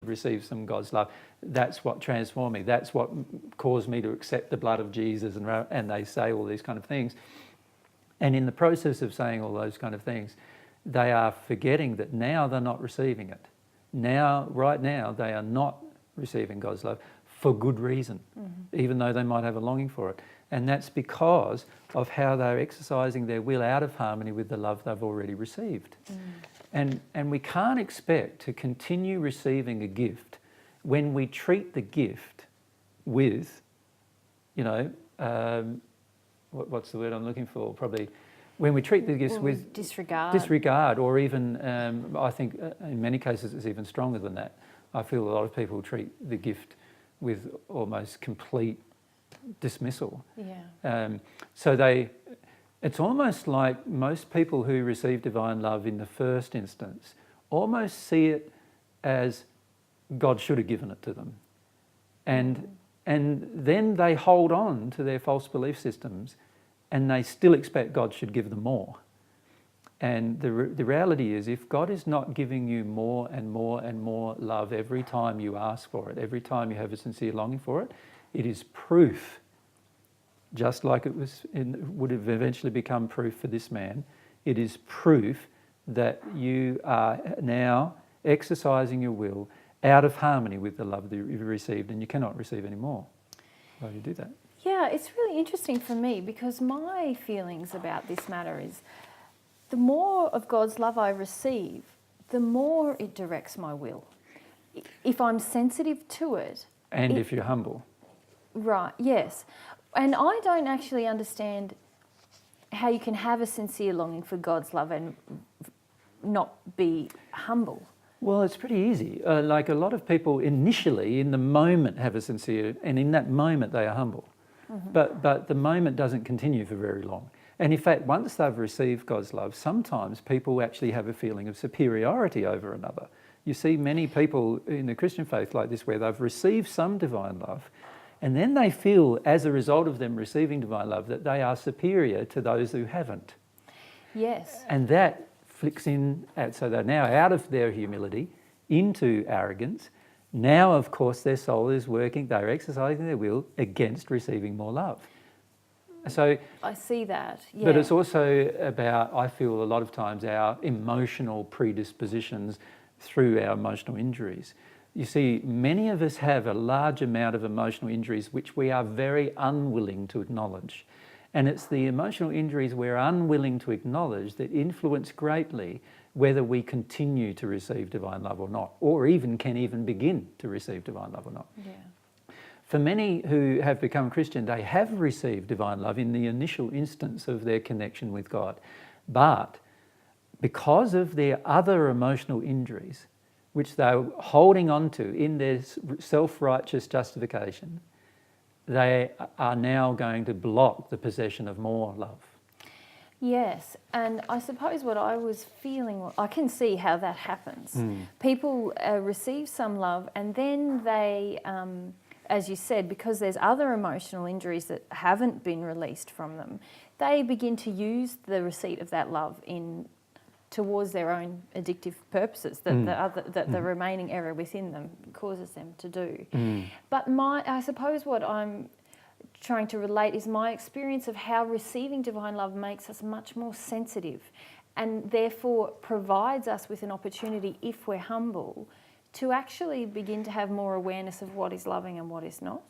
received some God's love. That's what transformed me. That's what caused me to accept the blood of Jesus. And they say all these kind of things. And in the process of saying all those kind of things, they are forgetting that now they're not receiving it. Right now, they are not receiving God's love for good reason, even though they might have a longing for it. And that's because of how they're exercising their will out of harmony with the love they've already received. And we can't expect to continue receiving a gift when we treat the gift with, what's the word I'm looking for? Probably when we treat the gifts with disregard, or even, I think in many cases it's even stronger than that. I feel a lot of people treat the gift with almost complete dismissal. It's almost like most people who receive divine love in the first instance almost see it as God should have given it to them. And then they hold on to their false belief systems and they still expect God should give them more. And the reality is, if God is not giving you more and more and more love every time you ask for it, every time you have a sincere longing for it, it is proof, just like it would have eventually become proof for this man, it is proof that you are now exercising your will out of harmony with the love that you've received, and you cannot receive any more while you do that. Yeah, it's really interesting for me, because my feelings about this matter is the more of God's love I receive, the more it directs my will. If I'm sensitive to it. And if you're humble. Right, yes. And I don't actually understand how you can have a sincere longing for God's love and not be humble. Well, it's pretty easy. Like a lot of people initially, in the moment, have a sincere, and in that moment they are humble. But the moment doesn't continue for very long. And in fact, once they've received God's love, sometimes people actually have a feeling of superiority over another. You see many people in the Christian faith like this, where they've received some divine love, and then they feel, as a result of them receiving divine love, that they are superior to those who haven't. Yes. And that flicks in, so they're now out of their humility into arrogance. Now, of course, their soul is working, they're exercising their will against receiving more love. So I see that, yeah. But it's also about, I feel a lot of times, our emotional predispositions through our emotional injuries. You see, many of us have a large amount of emotional injuries which we are very unwilling to acknowledge. And it's the emotional injuries we're unwilling to acknowledge that influence greatly whether we continue to receive divine love or not, or can even begin to receive divine love or not. Yeah. For many who have become Christian, they have received divine love in the initial instance of their connection with God. But because of their other emotional injuries, which they're holding on to in their self-righteous justification, they are now going to block the possession of more love. Yes, and I suppose what I was feeling, I can see how that happens. People receive some love, and then they, as you said, because there's other emotional injuries that haven't been released from them, they begin to use the receipt of that love towards their own addictive purposes that the remaining error within them causes them to do. But I suppose what I'm trying to relate is my experience of how receiving divine love makes us much more sensitive, and therefore provides us with an opportunity, if we're humble, to actually begin to have more awareness of what is loving and what is not.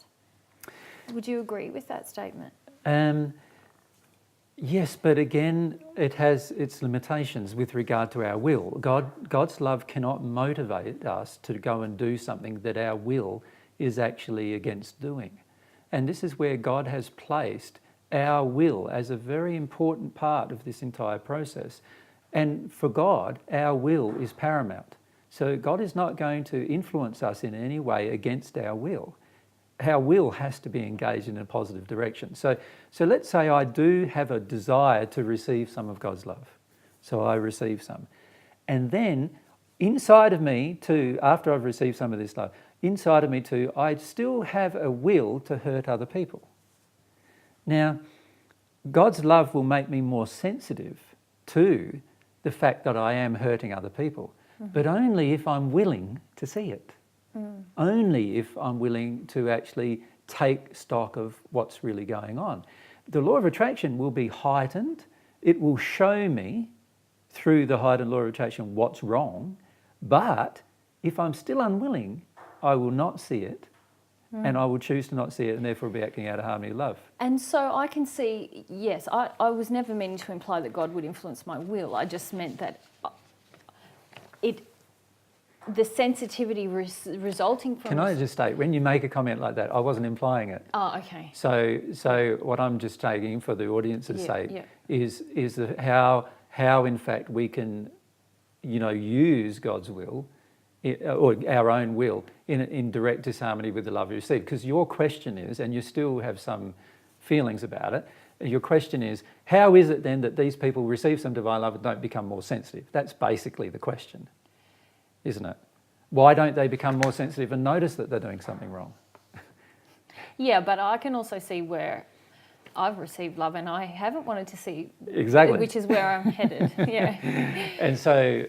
Would you agree with that statement? Yes, but again, it has its limitations with regard to our will. God's love cannot motivate us to go and do something that our will is actually against doing. And this is where God has placed our will as a very important part of this entire process. And for God, our will is paramount. So God is not going to influence us in any way against our will. Our will has to be engaged in a positive direction. So let's say I do have a desire to receive some of God's love. So I receive some. And then inside of me too, after I've received some of this love, inside of me too, I still have a will to hurt other people. Now, God's love will make me more sensitive to the fact that I am hurting other people, but only if I'm willing to see it. Only if I'm willing to actually take stock of what's really going on. The law of attraction will be heightened. It will show me through the heightened law of attraction what's wrong. But if I'm still unwilling, I will not see it. And I will choose to not see it and therefore be acting out of harmony of love. And so I can see, yes, I was never meaning to imply that God would influence my will. I just meant that the sensitivity resulting from... Can I just state, when you make a comment like that, I wasn't implying it. Oh, okay. So what I'm just taking for the audience's sake is how in fact we can, use God's will or our own will in direct disharmony with the love we receive. Because your question is, and you still have some feelings about it, your question is, how is it then that these people receive some divine love and don't become more sensitive? That's basically the question, isn't it? Why don't they become more sensitive and notice that they're doing something wrong? Yeah, but I can also see where I've received love and I haven't wanted to see, exactly, which is where I'm headed. Yeah. And so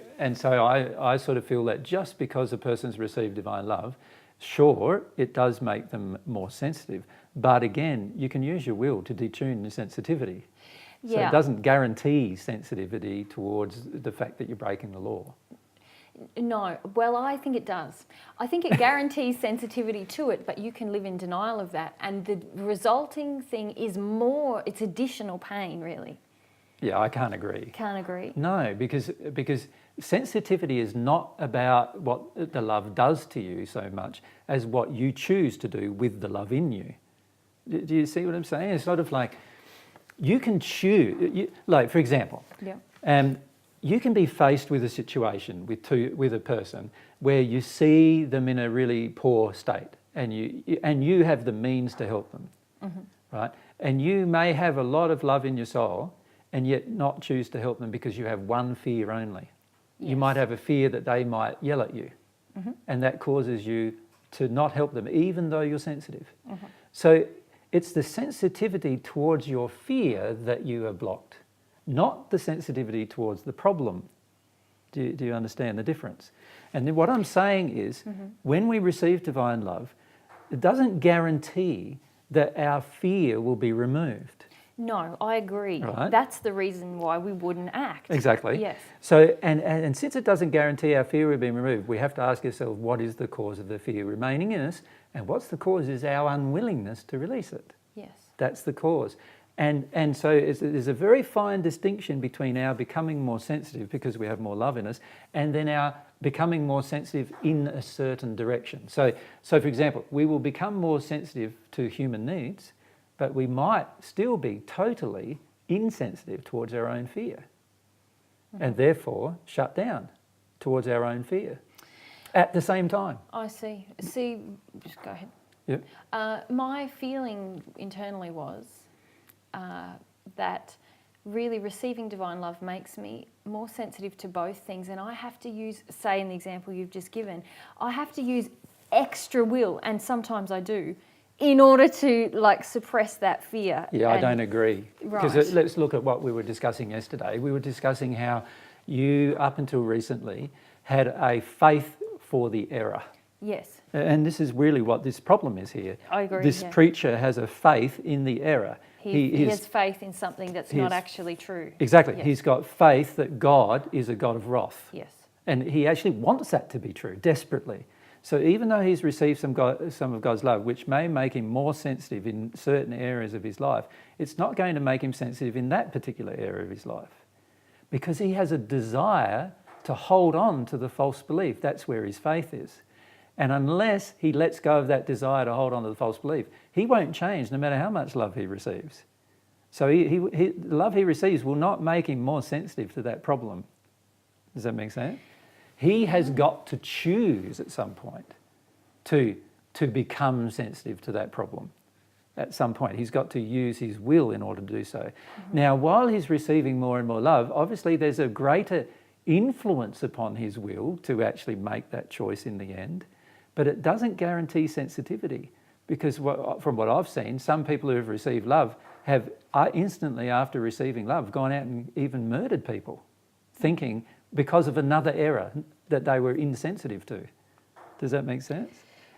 I sort of feel that just because a person's received divine love, sure, it does make them more sensitive. But again, you can use your will to detune the sensitivity. So it doesn't guarantee sensitivity towards the fact that you're breaking the law. No, well, I think it does. I think it guarantees sensitivity to it, but you can live in denial of that. And the resulting thing is it's additional pain, really. Yeah, I can't agree. Can't agree? No, because sensitivity is not about what the love does to you so much as what you choose to do with the love in you. Do you see what I'm saying? It's sort of like you can choose, like for example, you can be faced with a situation with a person where you see them in a really poor state and you have the means to help them, right? And you may have a lot of love in your soul and yet not choose to help them because you have one fear only. Yes. You might have a fear that they might yell at you, and that causes you to not help them even though you're sensitive. So it's the sensitivity towards your fear that you are blocked, not the sensitivity towards the problem. Do you understand the difference? And then what I'm saying is, when we receive divine love, it doesn't guarantee that our fear will be removed. No, I agree. Right? That's the reason why we wouldn't act. Exactly. Yes. So, and since it doesn't guarantee our fear will be removed, we have to ask ourselves, what is the cause of the fear remaining in us? And what's the cause is our unwillingness to release it. Yes. That's the cause. And so there's a very fine distinction between our becoming more sensitive because we have more love in us, and then our becoming more sensitive in a certain direction. So for example, we will become more sensitive to human needs, but we might still be totally insensitive towards our own fear, and therefore shut down towards our own fear at the same time. I see. Just go ahead. Yep. My feeling internally was that really receiving divine love makes me more sensitive to both things, and I have to use, say in the example you've just given, I have to use extra will, and sometimes I do, in order to suppress that fear. Yeah, I don't agree. Right. Because let's look at what we were discussing yesterday. We were discussing how you, up until recently, had a faith for the error. Yes. And this is really what this problem is here. I agree. This preacher has a faith in the error. He has faith in something that's not actually true. Exactly. Yes. He's got faith that God is a God of wrath. Yes. And he actually wants that to be true, desperately. So even though he's received some of God's love, which may make him more sensitive in certain areas of his life, it's not going to make him sensitive in that particular area of his life. Because he has a desire to hold on to the false belief. That's where his faith is. And unless he lets go of that desire to hold on to the false belief, he won't change no matter how much love he receives. So the love he receives will not make him more sensitive to that problem. Does that make sense? He has got to choose at some point to become sensitive to that problem. At some point, he's got to use his will in order to do so. Now, while he's receiving more and more love, obviously there's a greater influence upon his will to actually make that choice in the end. But it doesn't guarantee sensitivity, because from what I've seen, some people who have received love have instantly after receiving love gone out and even murdered people, thinking because of another error that they were insensitive to. Does that make sense?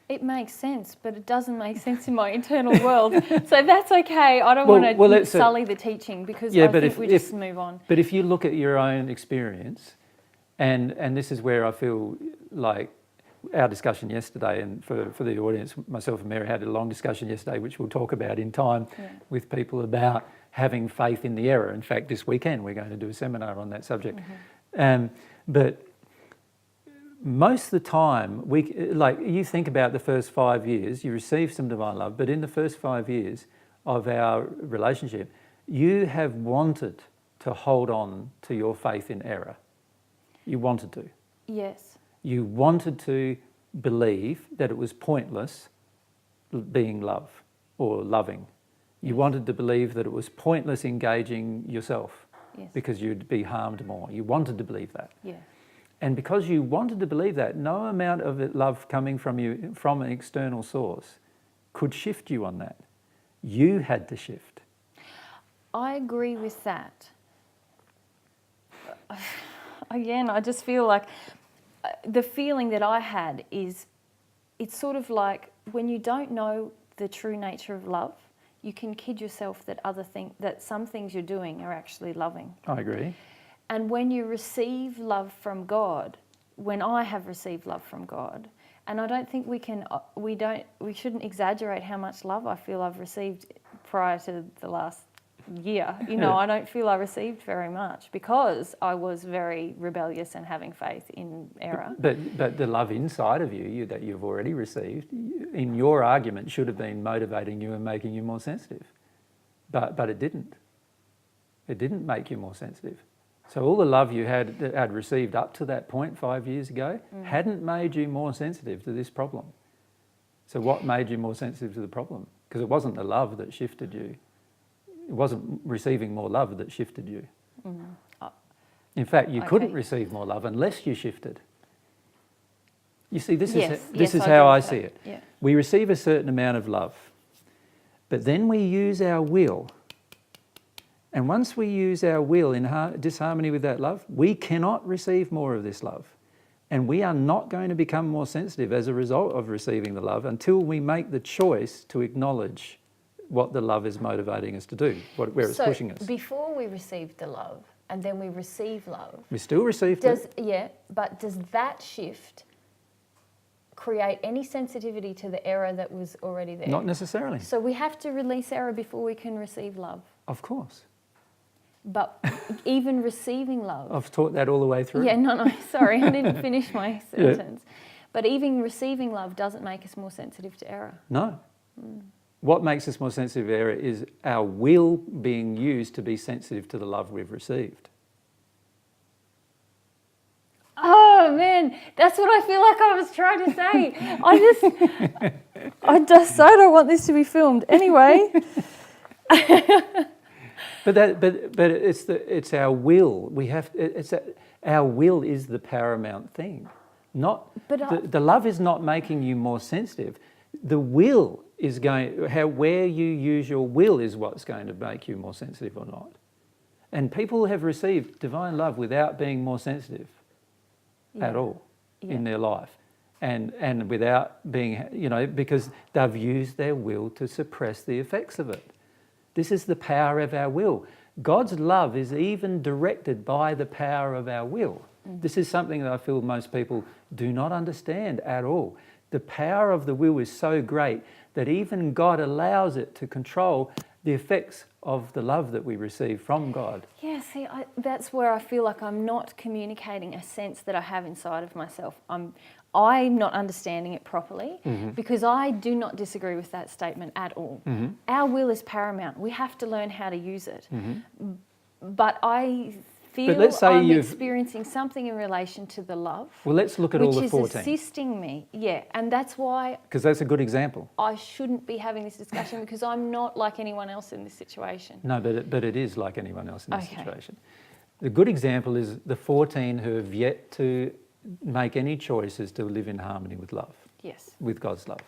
It makes sense, but it doesn't make sense in my internal world. So that's okay. I don't want to sully the teaching, because I think we just move on. But if you look at your own experience, and this is where I feel like our discussion yesterday, and for the audience, myself and Mary had a long discussion yesterday, which we'll talk about in time with people about having faith in the error. In fact, this weekend we're going to do a seminar on that subject. But most of the time, you think about the first 5 years, you receive some divine love, but in the first 5 years of our relationship, you have wanted to hold on to your faith in error. You wanted to. Yes. You wanted to believe that it was pointless being love or loving. You wanted to believe that it was pointless engaging yourself because you'd be harmed more. You wanted to believe that. Yeah. And because you wanted to believe that, no amount of love coming from you from an external source could shift you on that. You had to shift. I agree with that. Again, I just feel like the feeling that I had is, it's sort of like when you don't know the true nature of love, you can kid yourself that some things you're doing are actually loving. I agree. And when you receive love from God, when I have received love from God, and I don't think we shouldn't exaggerate how much love I feel I've received prior to the last year. I don't feel I received very much because I was very rebellious and having faith in error. But the love inside of you that you've already received, in your argument, should have been motivating you and making you more sensitive. But it didn't. It didn't make you more sensitive. So all the love you had received up to that point 5 years ago hadn't made you more sensitive to this problem. So what made you more sensitive to the problem? Because it wasn't the love that shifted you. It wasn't receiving more love that shifted you. In fact, you couldn't receive more love unless you shifted. You see, this is how I see it. Yeah. We receive a certain amount of love, but then we use our will. And once we use our will in disharmony with that love, we cannot receive more of this love. And we are not going to become more sensitive as a result of receiving the love until we make the choice to acknowledge what the love is motivating us to do, where it's pushing us. Before we received the love and then we receive love. We still received it. Yeah, but does that shift create any sensitivity to the error that was already there? Not necessarily. So we have to release error before we can receive love. Of course. But even receiving love... I've taught that all the way through. Yeah, no, sorry, I didn't finish my sentence. But even receiving love doesn't make us more sensitive to error. No. What makes us more sensitive to error is our will being used to be sensitive to the love we've received. Oh, man, that's what I feel like I was trying to say. I just so don't want this to be filmed. Anyway... But it's our will. Our will is the paramount thing. The love is not making you more sensitive. The will is where you use your will is what's going to make you more sensitive or not. And people have received divine love without being more sensitive at all in their life. And without being, because they've used their will to suppress the effects of it. This is the power of our will. God's love is even directed by the power of our will. This is something that I feel most people do not understand at all. The power of the will is so great that even God allows it to control the effects of the love that we receive from God. Yeah, see, that's where I feel like I'm not communicating a sense that I have inside of myself. I'm not understanding it properly because I do not disagree with that statement at all. Our will is paramount. We have to learn how to use it. But I feel I'm experiencing something in relation to the love. Well, let's look at all the 14. Which is assisting me, and that's why... Because that's a good example. I shouldn't be having this discussion because I'm not like anyone else in this situation. No, but it is like anyone else in this situation. The good example is the 14 who have yet to make any choices to live in harmony with love. Yes. With God's love.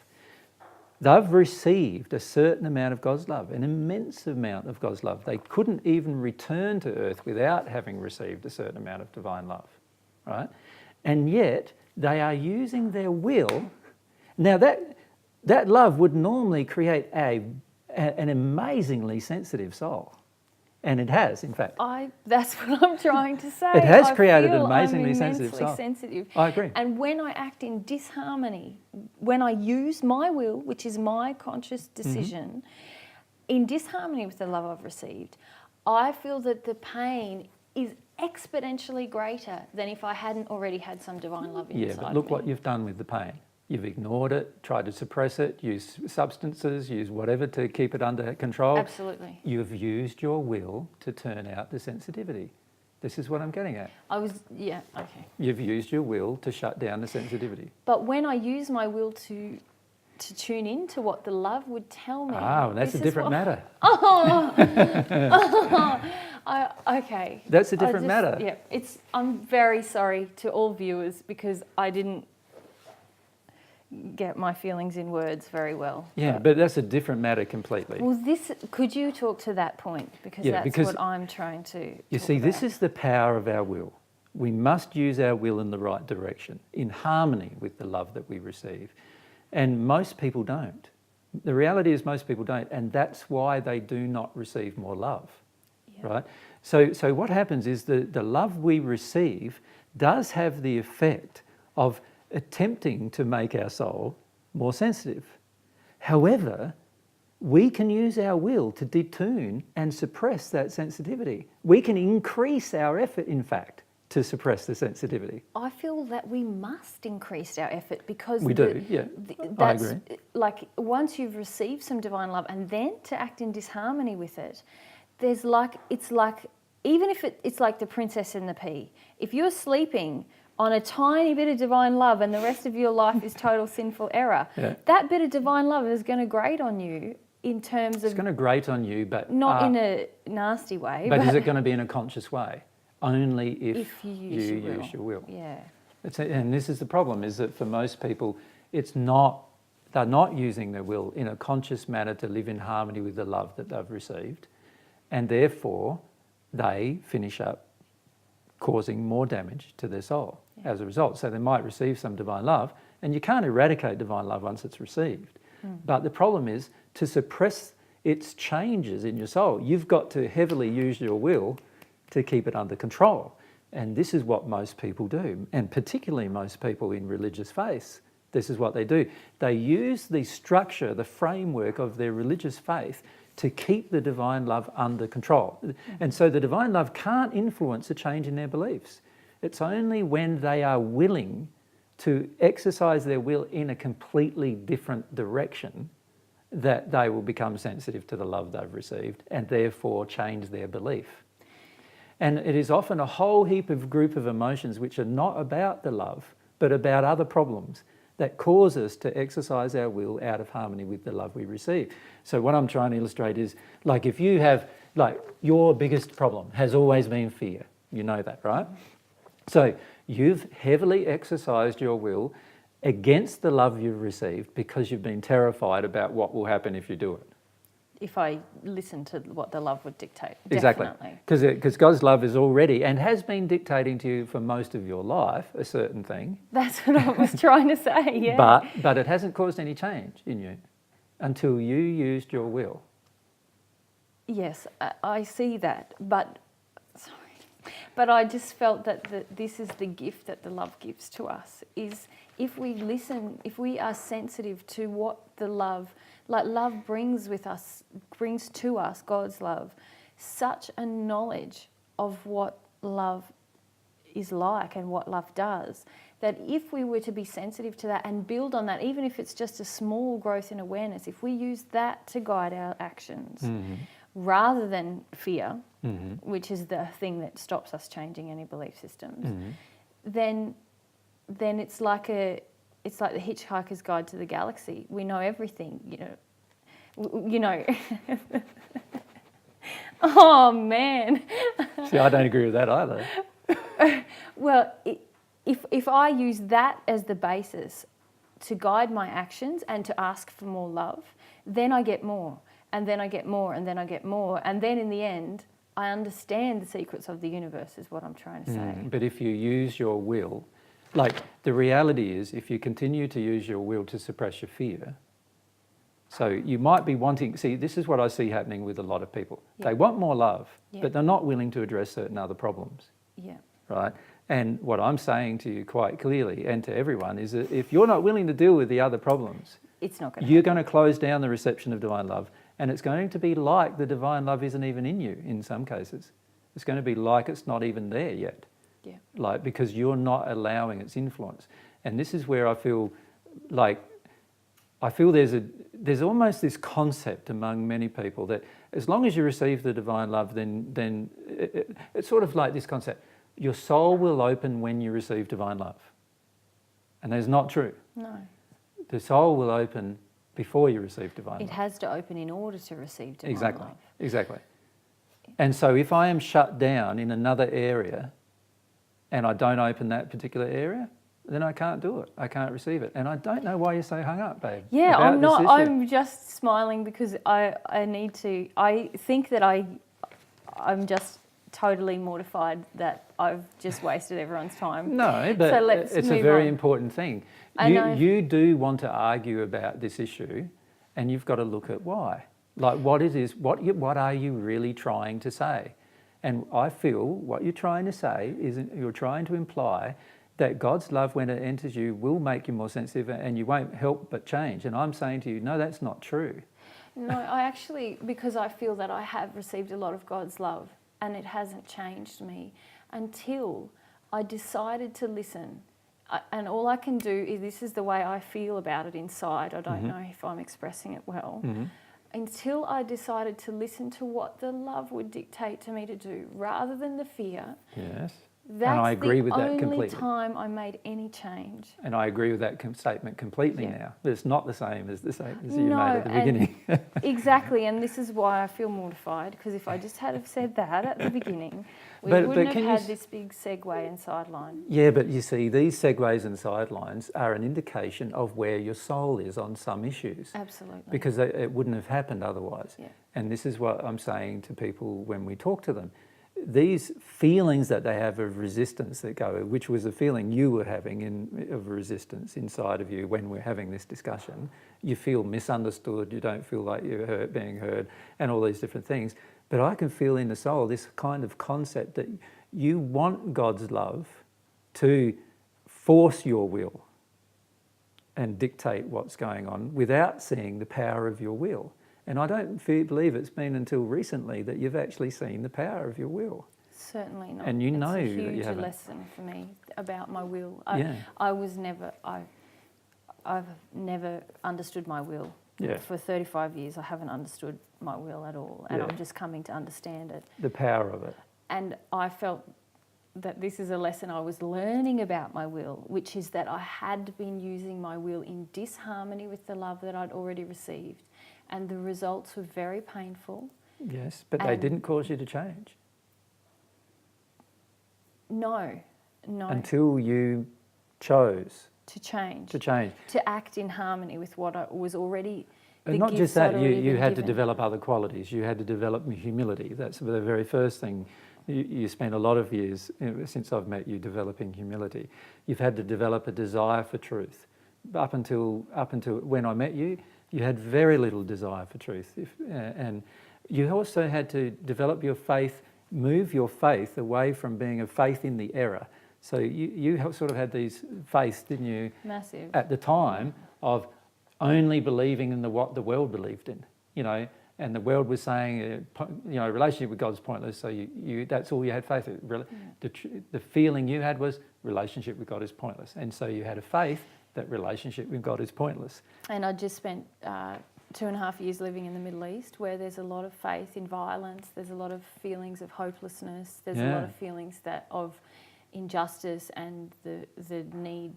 They've received a certain amount of God's love, an immense amount of God's love. They couldn't even return to earth without having received a certain amount of divine love, right? And yet they are using their will. Now that love would normally create an amazingly sensitive soul. And it has, in fact. That's what I'm trying to say. It has I created feel an amazingly I'm sensitive immensely soul. sensitive. I agree. And when I act in disharmony, when I use my will, which is my conscious decision, in disharmony with the love I've received, I feel that the pain is exponentially greater than if I hadn't already had some divine love inside Yeah, but look me. what you've done with the pain. You've ignored it, tried to suppress it, used substances, used whatever to keep it under control. Absolutely. You've used your will to turn out the sensitivity. This is what I'm getting at. Yeah, okay. You've used your will to shut down the sensitivity. But when I use my will to tune in to what the love would tell me. Well, that's a different matter. Okay. That's a different matter. Yeah, I'm very sorry to all viewers because I didn't get my feelings in words very well. Yeah, but that's a different matter completely. Well, could you talk to that point? Because that's what I'm trying to You see, this is the power of our will. We must use our will in the right direction, in harmony with the love that we receive. And most people don't. The reality is most people don't, and that's why they do not receive more love, right? So what happens is the love we receive does have the effect of attempting to make our soul more sensitive. However, we can use our will to detune and suppress that sensitivity. We can increase our effort, in fact, to suppress the sensitivity. I feel that we must increase our effort because we do. I agree. Like once you've received some divine love and then to act in disharmony with it, it's like even if it's like the princess and the pea. If you're sleeping on a tiny bit of divine love and the rest of your life is total sinful error, that bit of divine love is going to grate on you in terms of... It's going to grate on you, but... Not in a nasty way. But is it going to be in a conscious way? Only if you use your will. Yeah. And this is the problem, is that for most people, they're not using their will in a conscious manner to live in harmony with the love that they've received. And therefore, they finish up causing more damage to their soul as a result. So they might receive some divine love, and you can't eradicate divine love once it's received. But the problem is, to suppress its changes in your soul, you've got to heavily use your will to keep it under control. And this is what most people do, and particularly most people in religious faith. This is what they do. They use the structure, the framework of their religious faith to keep the divine love under control. And so the divine love can't influence a change in their beliefs. It's only when they are willing to exercise their will in a completely different direction that they will become sensitive to the love they've received and therefore change their belief. And it is often a whole heap of group of emotions which are not about the love, but about other problems that cause us to exercise our will out of harmony with the love we receive. So what I'm trying to illustrate is, like, if you have, like, your biggest problem has always been fear. You know that, right? So you've heavily exercised your will against the love you've received because you've been terrified about what will happen if you do it. If I listen to what the love would dictate. Exactly. Because God's love is already and has been dictating to you for most of your life a certain thing. That's what I was trying to say, yeah. But it hasn't caused any change in you until you used your will. Yes, I see that, but I just felt that this is the gift that the love gives to us, is if we listen, if we are sensitive to what the love, like love brings to us, God's love, such a knowledge of what love is like and what love does, that if we were to be sensitive to that and build on that, even if it's just a small growth in awareness, if we use that to guide our actions rather than fear, which is the thing that stops us changing any belief systems, then it's like the Hitchhiker's Guide to the Galaxy. We know everything, you know. Oh man! See, I don't agree with that either. Well, if I use that as the basis to guide my actions and to ask for more love, then I get more, and then I get more, and then I get more, and then in the end, I understand the secrets of the universe, is what I'm trying to say. But if you use your will Like, the reality is, if you continue to use your will to suppress your fear, so you might be wanting, see, this is what I see happening with a lot of people. Yeah. They want more love, Yeah. but they're not willing to address certain other problems, Yeah. right? And what I'm saying to you quite clearly, and to everyone, is that if you're not willing to deal with the other problems, It's not going to you're going to close down the reception of divine love, and it's going to be like the divine love isn't even in you in some cases. It's going to be like it's not even there yet. Yeah. Like, because you're not allowing its influence. And this is where I feel like, there's almost this concept among many people that as long as you receive the divine love, then it's sort of like this concept, your soul will open when you receive divine love. And that's not true. No. The soul will open before you receive divine love. It has to open in order to receive divine Exactly, love. exactly. And so if I am shut down in another area and I don't open that particular area, then I can't do it. I can't receive it. And I don't know why you're so hung up, babe. Yeah, about I'm not. this issue. I'm just smiling because I need to. I think that I'm just totally mortified that I've just wasted everyone's time. No, but So let's it's a move very on. important thing. I know. You do want to argue about this issue, and you've got to look at why. Like, what are you really trying to say? And I feel what you're trying to say is you're trying to imply that God's love, when it enters you, will make you more sensitive and you won't help but change. And I'm saying to you, no, that's not true. No, I actually, because I feel that I have received a lot of God's love and it hasn't changed me until I decided to listen. And all I can do is, this is the way I feel about it inside. I don't know if I'm expressing it well. Mm-hmm. Until I decided to listen to what the love would dictate to me to do rather than the fear. Yes. That's and I agree with that the only completely. time I made any change. And I agree with that statement completely Yeah. now. But it's not the same as you No, made at the beginning. Exactly, and this is why I feel mortified, because if I just had have said that at the beginning, we But wouldn't can have you had this big segue and sideline. Yeah, but you see, these segues and sidelines are an indication of where your soul is on some issues. Absolutely. Because it wouldn't have happened otherwise. Yeah. And this is what I'm saying to people when we talk to them. These feelings that they have of resistance that go, which was a feeling you were having of resistance inside of you when we're having this discussion, you feel misunderstood, you don't feel like you're being heard, and all these different things. But I can feel in the soul this kind of concept that you want God's love to force your will and dictate what's going on without seeing the power of your will. And I don't believe it's been until recently that you've actually seen the power of your will. Certainly not. And you it's know a that huge you haven't. lesson for me about my will. Yeah. I've never understood my will. Yeah. For 35 years, I haven't understood my will at all, and Yeah. I'm just coming to understand it. The power of it. And I felt that this is a lesson I was learning about my will, which is that I had been using my will in disharmony with the love that I'd already received. And the results were very painful. Yes, but they didn't cause you to change. No. Until you chose To change. To act in harmony with what I was already. And not just that, you had to develop other qualities. You had to develop humility. That's the very first thing. You spent a lot of years, since I've met you, developing humility. You've had to develop a desire for truth. Up until when I met you, you had very little desire for truth. And you also had to develop your faith, move your faith away from being a faith in the error. So you sort of had these faiths, didn't you? Massive. At the time of only believing in what the world believed in, and the world was saying, relationship with God's pointless, so that's all you had faith in. The feeling you had was relationship with God is pointless. And so you had a faith that relationship with God is pointless. And I just spent 2.5 years living in the Middle East, where there's a lot of faith in violence, there's a lot of feelings of hopelessness, there's a lot of feelings of injustice and the need,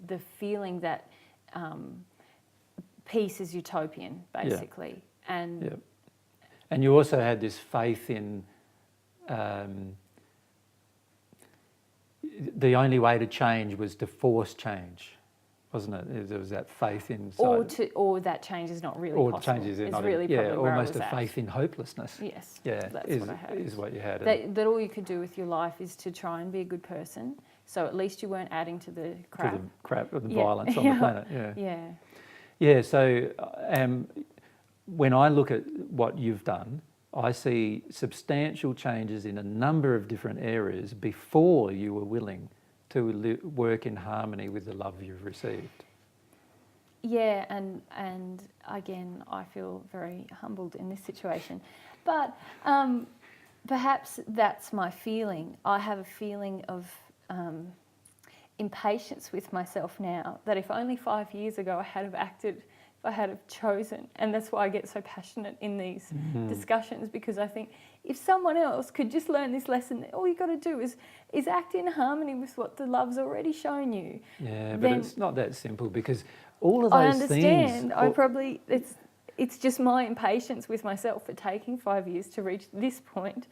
the feeling that peace is utopian, basically. And and you also had this faith in the only way to change was to force change, wasn't it? There was that faith inside. Or that change is not really possible. Change is not really probably where almost I was a faith in hopelessness. Yes, Yeah, that's is what I had. is what you had. That all you could do with your life is to try and be a good person, So at least you weren't adding to the crap. To the crap of the Yeah. violence on the planet. Yeah. Yeah. Yeah. So when I look at what you've done, I see substantial changes in a number of different areas before you were willing to work in harmony with the love you've received. Yeah, and again, I feel very humbled in this situation. But perhaps that's my feeling. I have a feeling of impatience with myself now, that if only 5 years ago I had have acted, if I had have chosen, and that's why I get so passionate in these discussions, because I think if someone else could just learn this lesson, all you got to do is act in harmony with what the love's already shown you. Yeah, but it's not that simple, because all of those I understand. things... I probably... It's just my impatience with myself for taking 5 years to reach this point.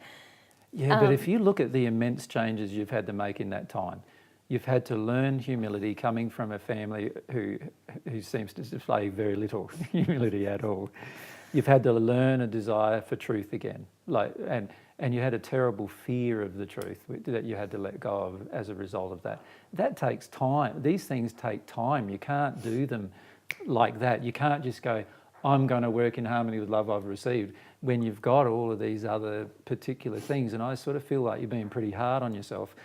Yeah, but if you look at the immense changes you've had to make in that time, you've had to learn humility coming from a family who seems to display very little humility at all. You've had to learn a desire for truth again, and you had a terrible fear of the truth that you had to let go of as a result of that. That takes time. These things take time. You can't do them like that. You can't just go, I'm going to work in harmony with love I've received, when you've got all of these other particular things. And I sort of feel like you're being pretty hard on yourself.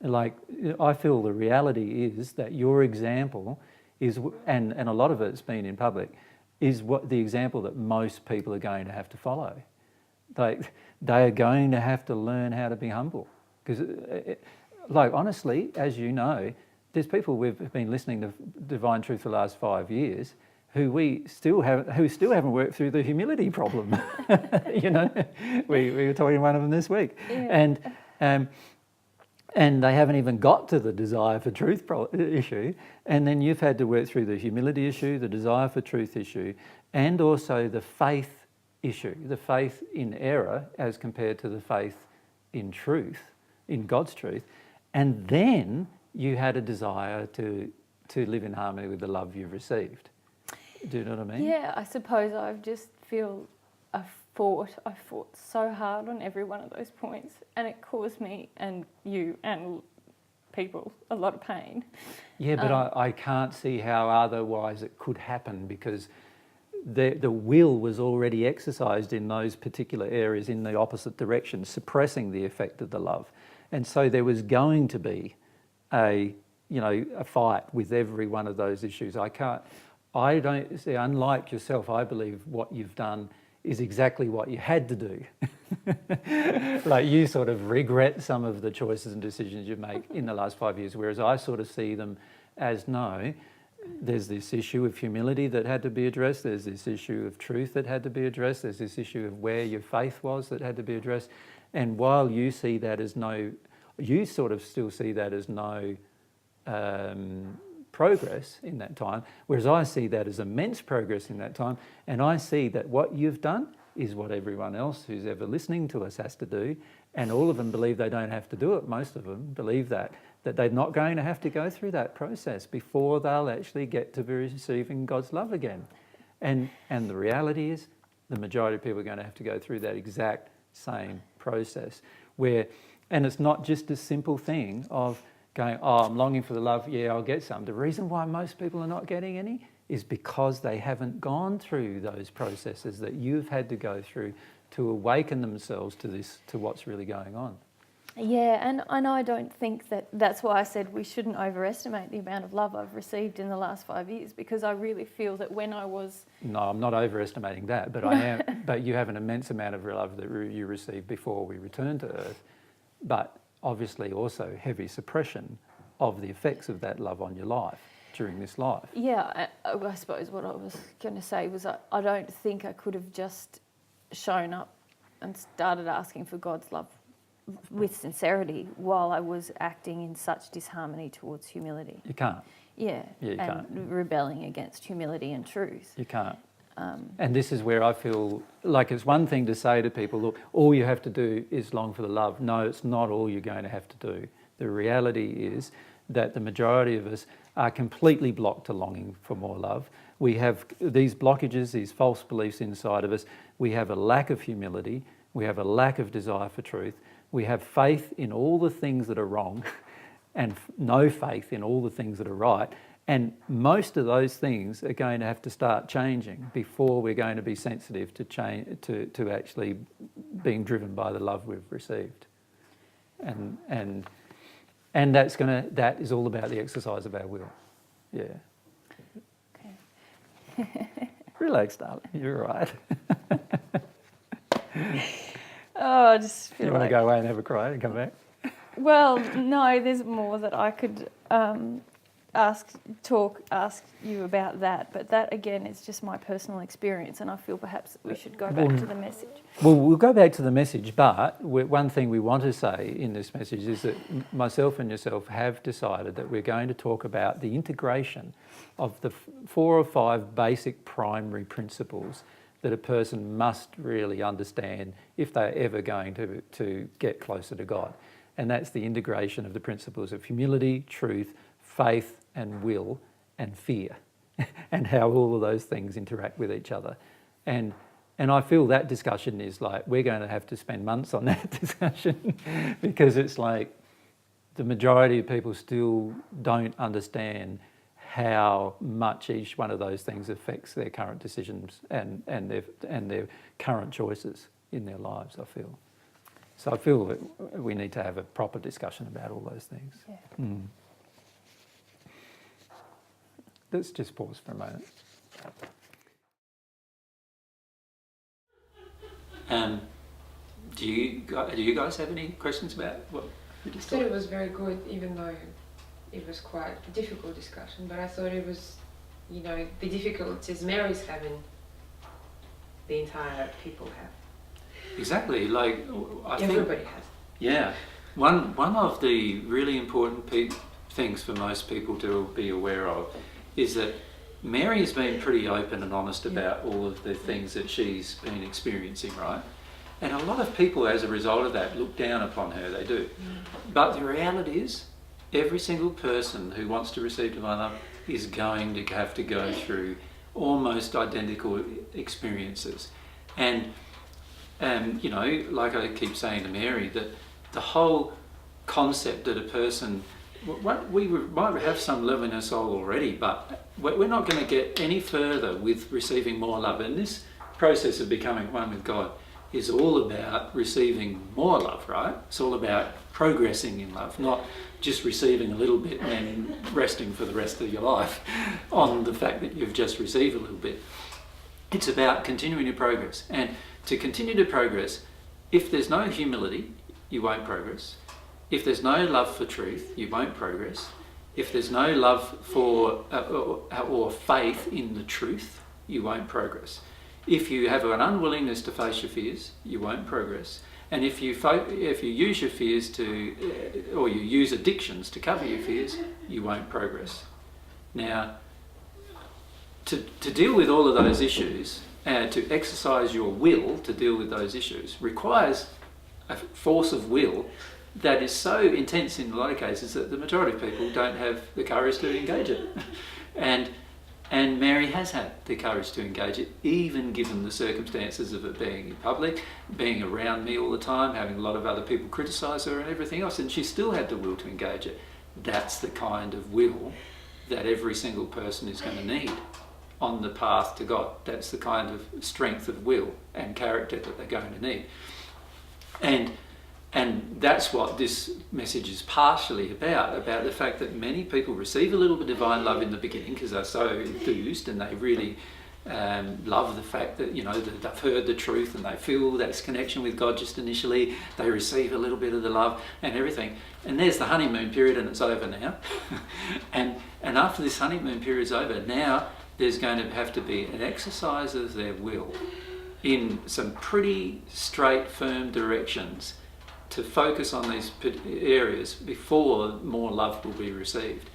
Like, I feel the reality is that your example is, and a lot of it's been in public, is what the example that most people are going to have to follow. They are going to have to learn how to be humble. Because, like, honestly, as you know, there's people we've been listening to Divine Truth for the last 5 years who still haven't worked through the humility problem. You know, we were talking to one of them this week, Yeah. and they haven't even got to the desire for truth issue. And then you've had to work through the humility issue, the desire for truth issue, and also the faith issue, the faith in error as compared to the faith in truth, in God's truth. And then you had a desire to live in harmony with the love you've received. Do you know what I mean? Yeah, I suppose I just feel I fought so hard on every one of those points, and it caused me and you and people a lot of pain. Yeah, but I can't see how otherwise it could happen, because the will was already exercised in those particular areas in the opposite direction, suppressing the effect of the love. And so there was going to be a fight with every one of those issues. I don't see, unlike yourself, I believe what you've done is exactly what you had to do. Like, you sort of regret some of the choices and decisions you make in the last 5 years, whereas I sort of see them as, no, there's this issue of humility that had to be addressed, there's this issue of truth that had to be addressed, there's this issue of where your faith was that had to be addressed. And while you see that as you sort of still see that as no progress in that time, whereas I see that as immense progress in that time, and I see that what you've done is what everyone else who's ever listening to us has to do, and all of them believe they don't have to do it. Most of them believe that they're not going to have to go through that process before they'll actually get to be receiving God's love again. And the reality is the majority of people are going to have to go through that exact same process, and it's not just a simple thing of going, oh, I'm longing for the love, yeah, I'll get some. The reason why most people are not getting any is because they haven't gone through those processes that you've had to go through to awaken themselves to what's really going on. Yeah, and I don't think that's why I said we shouldn't overestimate the amount of love I've received in the last 5 years, because I really feel that when I was... No, I'm not overestimating that, but I am. But you have an immense amount of love that you received before we returned to Earth, but obviously also heavy suppression of the effects of that love on your life during this life. Yeah, I suppose what I was going to say was I don't think I could have just shown up and started asking for God's love with sincerity while I was acting in such disharmony towards humility. You can't. Yeah, you can't. Rebelling against humility and truth. You can't. And this is where I feel like it's one thing to say to people, look, all you have to do is long for the love. No, it's not all you're going to have to do. The reality is that the majority of us are completely blocked to longing for more love. We have these blockages, these false beliefs inside of us. We have a lack of humility. We have a lack of desire for truth. We have faith in all the things that are wrong. and no faith in all the things that are right. And most of those things are going to have to start changing before we're going to be sensitive to change, to actually being driven by the love we've received. And that is all about the exercise of our will. Yeah. Okay. Relax, darling. You're all right. Oh, I just feel You want to like... go away and have a cry and come back? Well, no, there's more that I could ask you about that, but that again is just my personal experience, and I feel perhaps we should go back to the message. Well, we'll go back to the message, but one thing we want to say in this message is that myself and yourself have decided that we're going to talk about the integration of the 4 or 5 basic primary principles that a person must really understand if they're ever going to get closer to God. And that's the integration of the principles of humility, truth, faith and will and fear, and how all of those things interact with each other. And I feel that discussion is like, we're going to have to spend months on that discussion because it's like the majority of people still don't understand how much each one of those things affects their current decisions and their current choices in their lives, I feel. So I feel that we need to have a proper discussion about all those things. Yeah. Let's just pause for a moment. Do you guys have any questions about what we just I thought it was very good, even though it was quite a difficult discussion, but I thought it was, the difficulties Mary's having, the entire people have. Exactly, like Everybody has. Yeah. One of the really important things for most people to be aware of is that Mary has been pretty open and honest about all of the things that she's been experiencing, right? And a lot of people, as a result of that, look down upon her, they do. But the reality is, every single person who wants to receive divine love is going to have to go through almost identical experiences. And like I keep saying to Mary, that the whole concept that a person, we might have some love in our soul already, but we're not going to get any further with receiving more love. And this process of becoming one with God is all about receiving more love, right? It's all about progressing in love, not just receiving a little bit and then resting for the rest of your life on the fact that you've just received a little bit. It's about continuing to progress. And to continue to progress, if there's no humility, you won't progress. If there's no love for truth, you won't progress. If there's no love for or faith in the truth, you won't progress. If you have an unwillingness to face your fears, you won't progress. And if you use your fears or you use addictions to cover your fears, you won't progress. Now, to deal with all of those issues, to exercise your will to deal with those issues, requires a force of will that is so intense in a lot of cases that the majority of people don't have the courage to engage it. And Mary has had the courage to engage it, even given the circumstances of it being in public, being around me all the time, having a lot of other people criticise her and everything else, and she still had the will to engage it. That's the kind of will that every single person is going to need on the path to God. That's the kind of strength of will and character that they're going to need. And that's what this message is partially about the fact that many people receive a little bit of divine love in the beginning because they're so enthused and they really love the fact that, that they've heard the truth and they feel that connection with God just initially. They receive a little bit of the love and everything. And there's the honeymoon period and it's over now. and after this honeymoon period is over, now there's going to have to be an exercise of their will in some pretty straight, firm directions to focus on these areas before more love will be received.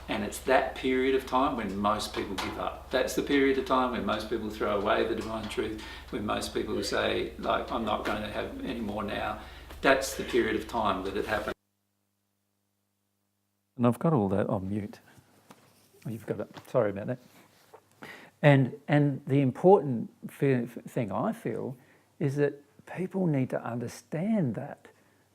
And it's that period of time when most people give up. That's the period of time when most people throw away the divine truth, when most people say, like, I'm not going to have any more now. That's the period of time that it happens. And I've got all that on mute. Oh, you've got it. Sorry about that. And the important thing I feel is that people need to understand that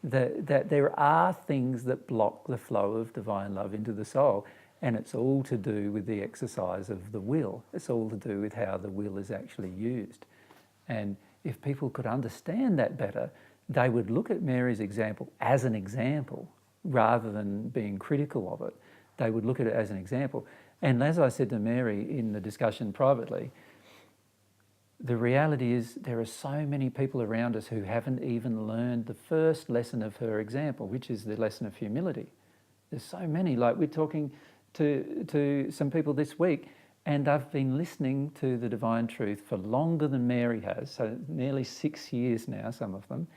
that there are things that block the flow of divine love into the soul, and it's all to do with the exercise of the will. It's all to do with how the will is actually used. And if people could understand that better, they would look at Mary's example as an example rather than being critical of it. They would look at it as an example. And as I said to Mary in the discussion privately, the reality is there are so many people around us who haven't even learned the first lesson of her example, which is the lesson of humility. There's so many. Like, we're talking to some people this week, and I've been listening to the divine truth for longer than Mary has, so nearly 6 years now, some of them,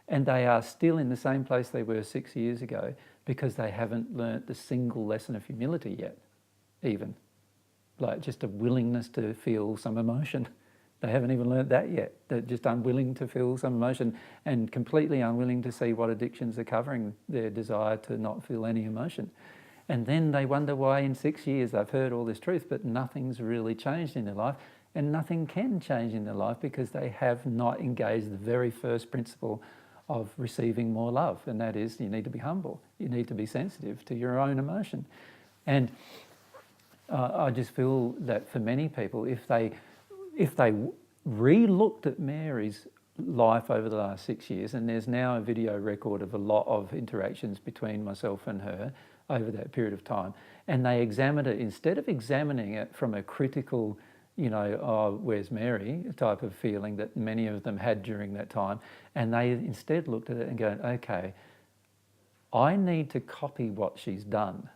and they are still in the same place they were 6 years ago because they haven't learnt the single lesson of humility yet, even. Like, just a willingness to feel some emotion. They haven't even learnt that yet. They're just unwilling to feel some emotion and completely unwilling to see what addictions are covering their desire to not feel any emotion. And then they wonder why in 6 years they've heard all this truth, but nothing's really changed in their life, and nothing can change in their life because they have not engaged the very first principle of receiving more love, and that is you need to be humble. You need to be sensitive to your own emotion. And I just feel that for many people, if they re-looked at Mary's life over the last 6 years, and there's now a video record of a lot of interactions between myself and her over that period of time, and they examined it, instead of examining it from a critical, oh, where's Mary type of feeling that many of them had during that time, and they instead looked at it and go, okay, I need to copy what she's done.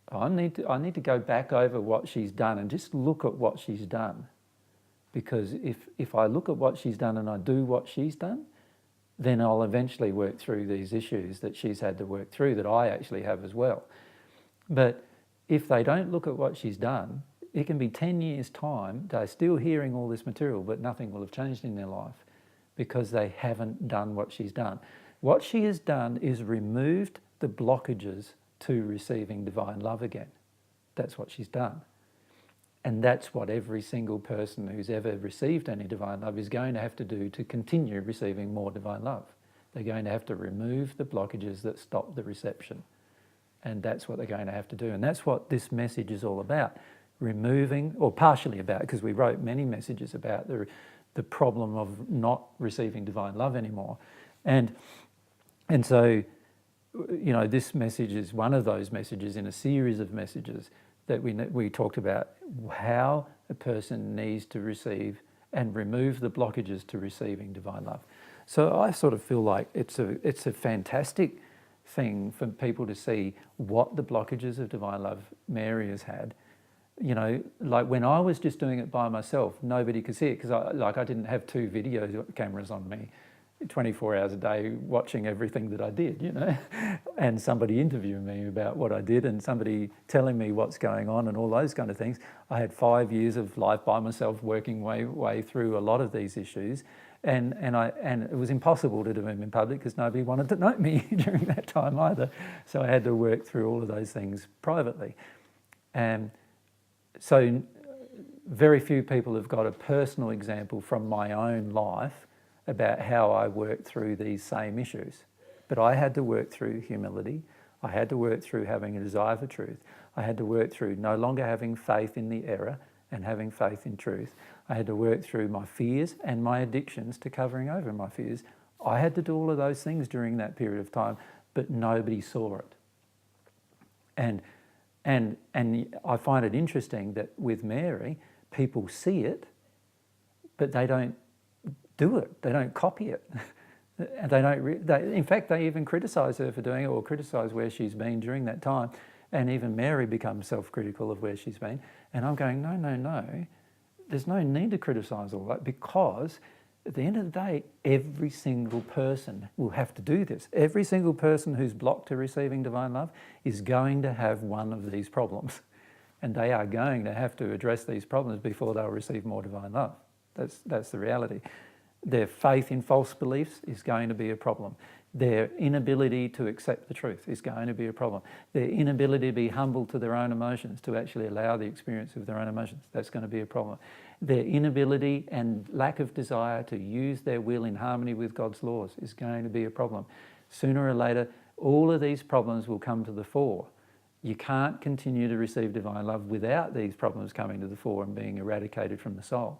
I need to go back over what she's done and just look at what she's done. Because if I look at what she's done and I do what she's done, then I'll eventually work through these issues that she's had to work through that I actually have as well. But if they don't look at what she's done, it can be 10 years' time, they're still hearing all this material, but nothing will have changed in their life because they haven't done what she's done. What she has done is removed the blockages to receiving divine love again. That's what she's done. And that's what every single person who's ever received any divine love is going to have to do to continue receiving more divine love. They're going to have to remove the blockages that stop the reception. And that's what they're going to have to do. And that's what this message is all about. Removing, or partially about, because we wrote many messages about the problem of not receiving divine love anymore. And so, this message is one of those messages in a series of messages that we talked about how a person needs to receive and remove the blockages to receiving divine love. So I sort of feel like it's a fantastic thing for people to see what the blockages of divine love Mary has had. Like when I was just doing it by myself, nobody could see it because I didn't have two video cameras on me 24 hours a day watching everything that I did, and somebody interviewing me about what I did and somebody telling me what's going on and all those kind of things. I had 5 years of life by myself working way through a lot of these issues, and it was impossible to do them in public because nobody wanted to know me during that time either. So I had to work through all of those things privately. And so very few people have got a personal example from my own life about how I worked through these same issues. But I had to work through humility. I had to work through having a desire for truth. I had to work through no longer having faith in the error and having faith in truth. I had to work through my fears and my addictions to covering over my fears. I had to do all of those things during that period of time, but nobody saw it. And I find it interesting that with Mary, people see it, but they don't do it. They don't copy it. And they don't. In fact, they even criticise her for doing it or criticise where she's been during that time. And even Mary becomes self-critical of where she's been. And I'm going, no. There's no need to criticise all that because at the end of the day, every single person will have to do this. Every single person who's blocked to receiving divine love is going to have one of these problems. And they are going to have to address these problems before they'll receive more divine love. That's the reality. Their faith in false beliefs is going to be a problem. Their inability to accept the truth is going to be a problem. Their inability to be humble to their own emotions, to actually allow the experience of their own emotions, that's going to be a problem. Their inability and lack of desire to use their will in harmony with God's laws is going to be a problem. Sooner or later, all of these problems will come to the fore. You can't continue to receive divine love without these problems coming to the fore and being eradicated from the soul.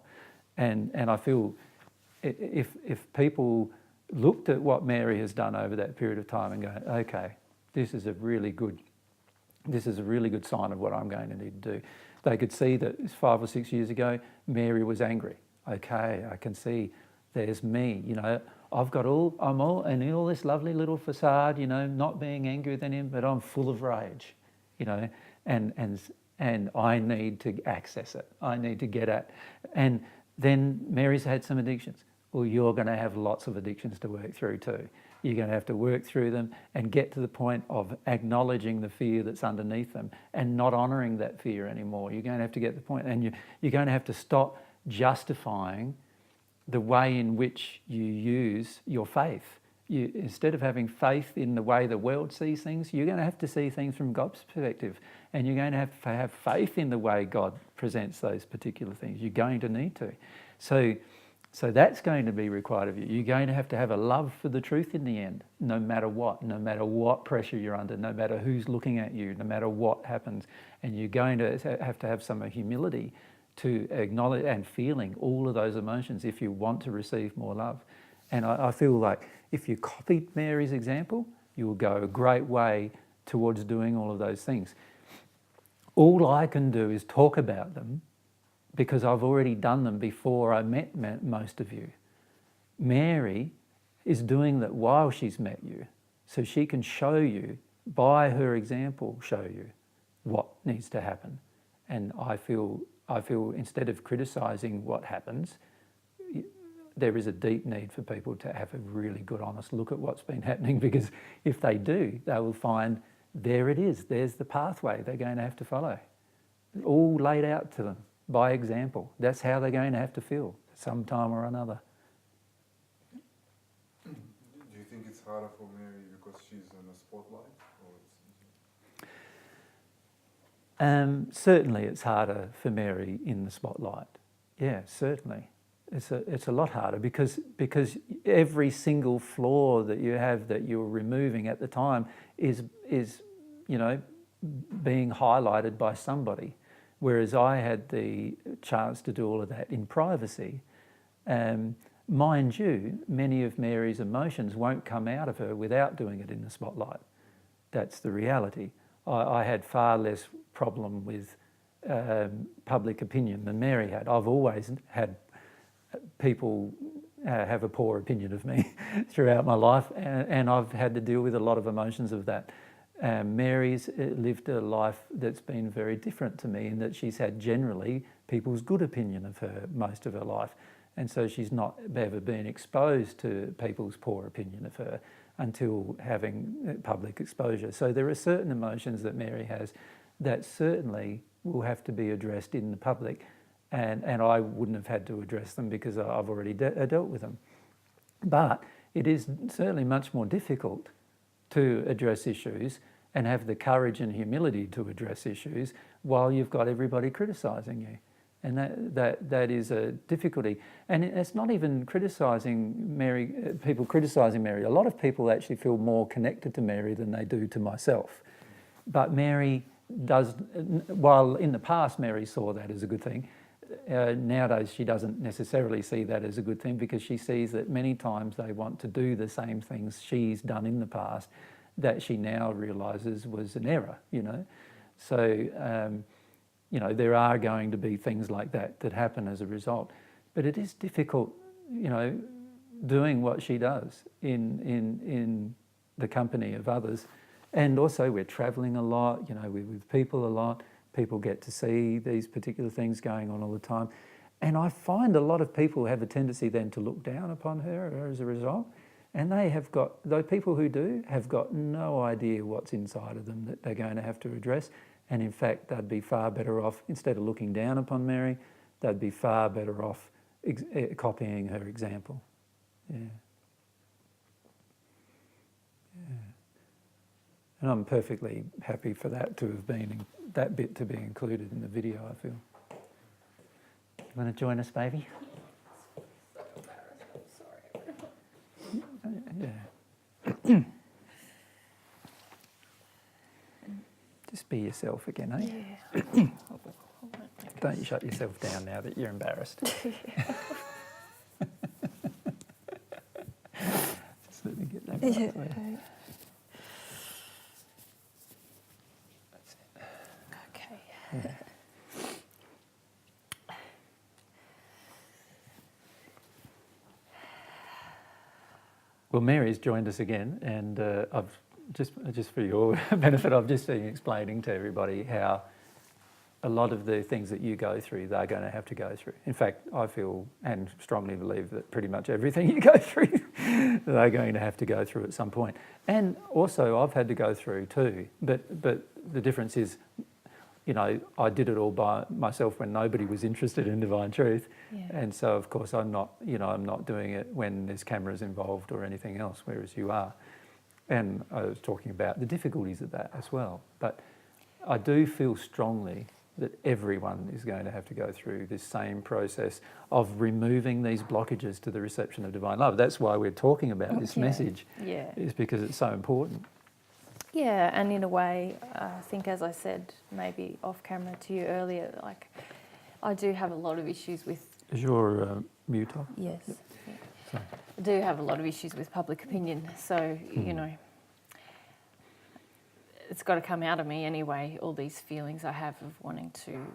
And I feel if people looked at what Mary has done over that period of time and go, okay, this is a really good sign of what I'm going to need to do. They could see that 5 or 6 years ago, Mary was angry. Okay, I can see there's me, I'm all in all this lovely little facade, not being angry with him, but I'm full of rage, and I need to access it. I need to get at. And then Mary's had some addictions. Well, you're going to have lots of addictions to work through too. You're going to have to work through them and get to the point of acknowledging the fear that's underneath them and not honouring that fear anymore. You're going to have to get to the point, and you're going to have to stop justifying the way in which you use your faith. Instead of having faith in the way the world sees things, you're going to have to see things from God's perspective, and you're going to have faith in the way God presents those particular things. You're going to need to. So that's going to be required of you. You're going to have a love for the truth in the end, no matter what pressure you're under, no matter who's looking at you, no matter what happens. And you're going to have some humility to acknowledge and feeling all of those emotions if you want to receive more love. And I feel like if you copied Mary's example, you will go a great way towards doing all of those things. All I can do is talk about them because I've already done them before I met most of you. Mary is doing that while she's met you, so she can show you, by her example, show you what needs to happen. And I feel instead of criticising what happens, there is a deep need for people to have a really good, honest look at what's been happening, because if they do, they will find there it is, there's the pathway they're going to have to follow, all laid out to them by example. That's how they're going to have to feel sometime or another. Do you think it's harder for Mary because she's in the spotlight? Or Certainly it's harder for Mary in the spotlight. Yeah, certainly. It's a lot harder because every single flaw that you have that you're removing at the time is being highlighted by somebody. Whereas I had the chance to do all of that in privacy. Mind you, many of Mary's emotions won't come out of her without doing it in the spotlight. That's the reality. I had far less problem with public opinion than Mary had. I've always had people have a poor opinion of me throughout my life, and I've had to deal with a lot of emotions of that. Mary's lived a life that's been very different to me in that she's had generally people's good opinion of her most of her life, and so she's not ever been exposed to people's poor opinion of her until having public exposure. So there are certain emotions that Mary has that certainly will have to be addressed in the public, and I wouldn't have had to address them because I've already dealt with them. But it is certainly much more difficult to address issues and have the courage and humility to address issues while you've got everybody criticising you. And that is a difficulty. And it's not even criticising Mary, people criticising Mary. A lot of people actually feel more connected to Mary than they do to myself. But Mary does, while in the past Mary saw that as a good thing, nowadays she doesn't necessarily see that as a good thing, because she sees that many times they want to do the same things she's done in the past that she now realises was an error, So, there are going to be things like that happen as a result. But it is difficult, doing what she does in the company of others. And also we're travelling a lot, we're with people a lot. People get to see these particular things going on all the time. And I find a lot of people have a tendency then to look down upon her as a result. And those people who do have got no idea what's inside of them that they're going to have to address. And in fact, they'd be far better off, instead of looking down upon Mary, they'd be far better off copying her example. Yeah. And I'm perfectly happy for that to have been, that bit to be included in the video, I feel. You want to join us, baby? So embarrassed. I'm sorry. Yeah. yourself again, eh? Yeah. Don't you shut yourself down now that you're embarrassed. Just let me get that right Yeah. for you. That's it. Okay. Yeah. Well, Mary's joined us again, and I've just for your benefit, I've just been explaining to everybody how a lot of the things that you go through, they're going to have to go through. In fact, I feel and strongly believe that pretty much everything you go through, they're going to have to go through at some point. And also, I've had to go through too. But the difference is, you know, I did it all by myself when nobody was interested in divine truth. Yeah. And so, of course, I'm not doing it when there's cameras involved or anything else, whereas you are. And I was talking about the difficulties of that as well. But I do feel strongly that everyone is going to have to go through this same process of removing these blockages to the reception of divine love. That's why we're talking about this message, is because it's so important. Yeah, and in a way, I think, as I said, maybe off camera to you earlier, like, I do have a lot of issues with... Is your mute off? Yes. Yep. Yeah. Sorry. I do have a lot of issues with public opinion, so, you know, it's got to come out of me anyway, all these feelings I have of wanting to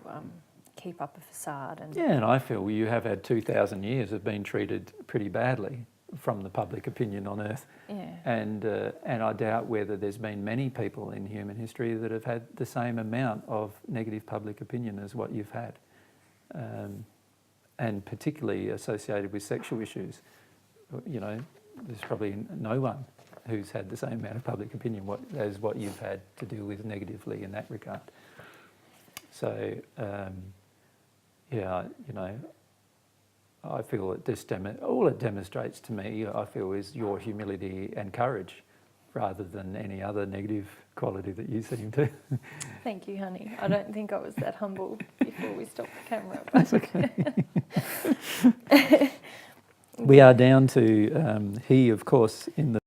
keep up a facade. And Yeah, and I feel you have had 2,000 years of being treated pretty badly from the public opinion on Earth. Yeah. And I doubt whether there's been many people in human history that have had the same amount of negative public opinion as what you've had. And particularly associated with sexual issues. You know, there's probably no one who's had the same amount of public opinion as what you've had to deal with negatively in that regard. So, yeah, you know, I feel all it demonstrates to me, I feel, is your humility and courage rather than any other negative quality that you seem to. Thank you, honey. I don't think I was that humble before we stopped the camera. That's okay. We are down to he, of course, in the